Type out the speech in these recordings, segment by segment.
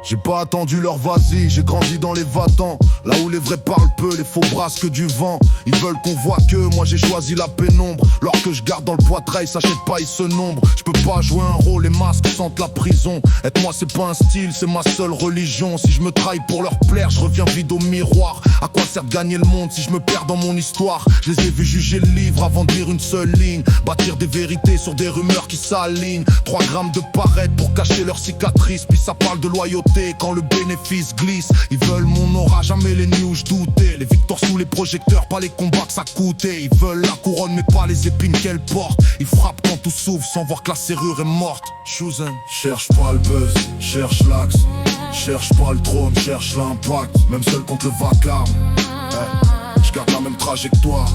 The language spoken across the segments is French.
J'ai pas attendu leur vas-y, j'ai grandi dans les va-t'en. Là où les vrais parlent peu, les faux brassent que du vent. Ils veulent qu'on voit que moi j'ai choisi la pénombre. L'or que je garde dans le poitrail s'achète pas, il se nombre. Je peux pas jouer un rôle, les masques sentent la prison. Être moi c'est pas un style, c'est ma seule religion. Si je me trahis pour leur plaire, je reviens vide au miroir. À quoi sert de gagner le monde si je me perds dans mon histoire? Je les ai vus juger le livre avant de lire une seule ligne. Bâtir des vérités sur des rumeurs qui s'alignent. 3 grammes de paraître pour cacher leurs cicatrices. Puis ça parle de loyauté quand le bénéfice glisse. Ils veulent mon aura, jamais les news, douter. Les victoires sous les projecteurs, pas les combats que ça coûtait. Ils veulent la couronne mais pas les épines qu'elle porte. Ils frappent quand tout s'ouvre sans voir que la serrure est morte. Chosen. Cherche pas le buzz, cherche l'axe. Cherche pas le trône, cherche l'impact. Même seul contre le vacarme. Je garde la même trajectoire.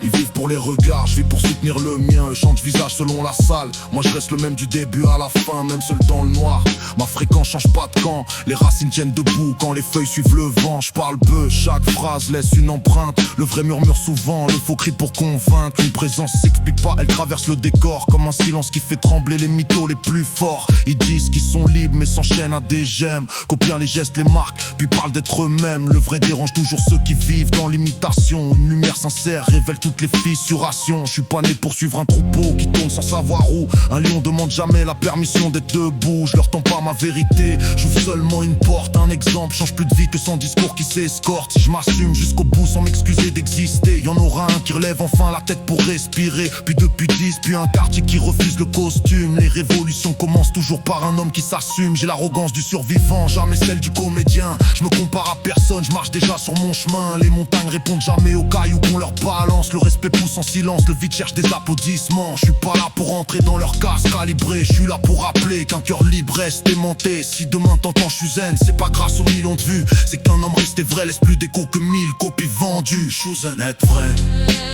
Ils vivent pour les regards, je vis pour soutenir le mien. Eux changent visage selon la salle. Moi je reste le même du début à la fin, même seul dans le noir. Ma fréquence change pas de camp. Les racines tiennent debout quand les feuilles suivent le vent. Je parle peu, chaque phrase laisse une empreinte. Le vrai murmure souvent, le faux crie pour convaincre. Une présence s'explique pas, elle traverse le décor. Comme un silence qui fait trembler les mythos les plus forts. Ils disent qu'ils sont libres mais s'enchaînent à des j'aime. Copient les gestes, les marques, puis parlent d'être eux-mêmes. Le vrai dérange toujours ceux qui vivent dans l'imitation. Une lumière sincère révèle toutes les fissurations. Je suis pas né pour suivre un troupeau qui tourne sans savoir où. Un lion demande jamais la permission d'être debout. Je leur tends pas ma vérité, j'ouvre seulement une porte. Un exemple change plus de vie que son discours qui s'escorte. Si je m'assume jusqu'au bout sans m'excuser d'exister, y'en aura un qui relève enfin la tête pour respirer. Puis depuis 10, puis un quartier qui refuse le costume. Les révolutions commencent toujours par un homme qui s'assume. J'ai l'arrogance du survivant, jamais celle du comédien. Je me compare à personne, je marche déjà sur mon chemin. Les montagnes répondent jamais aux cailloux qu'on leur balance. Le respect pousse en silence, le vide cherche des applaudissements. Je suis pas là pour entrer dans leur casse calibrée. Je suis là pour rappeler qu'un cœur libre reste aimanté. Si demain t'entends je suis zen, c'est pas grâce aux millions de vues. C'est qu'un homme resté vrai laisse plus d'écho que 1000 copies vendues. Je suis zen, être vrai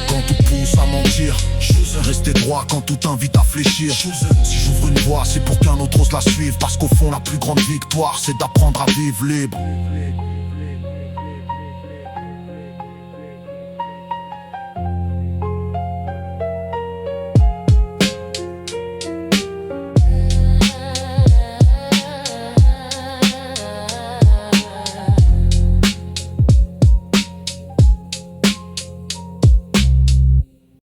quand tout pousse à mentir. Je suis zen, rester droit quand tout invite à fléchir. Je suis zen, si j'ouvre une voie c'est pour qu'un autre ose la suivre. Parce qu'au fond la plus grande victoire c'est d'apprendre à vivre libre.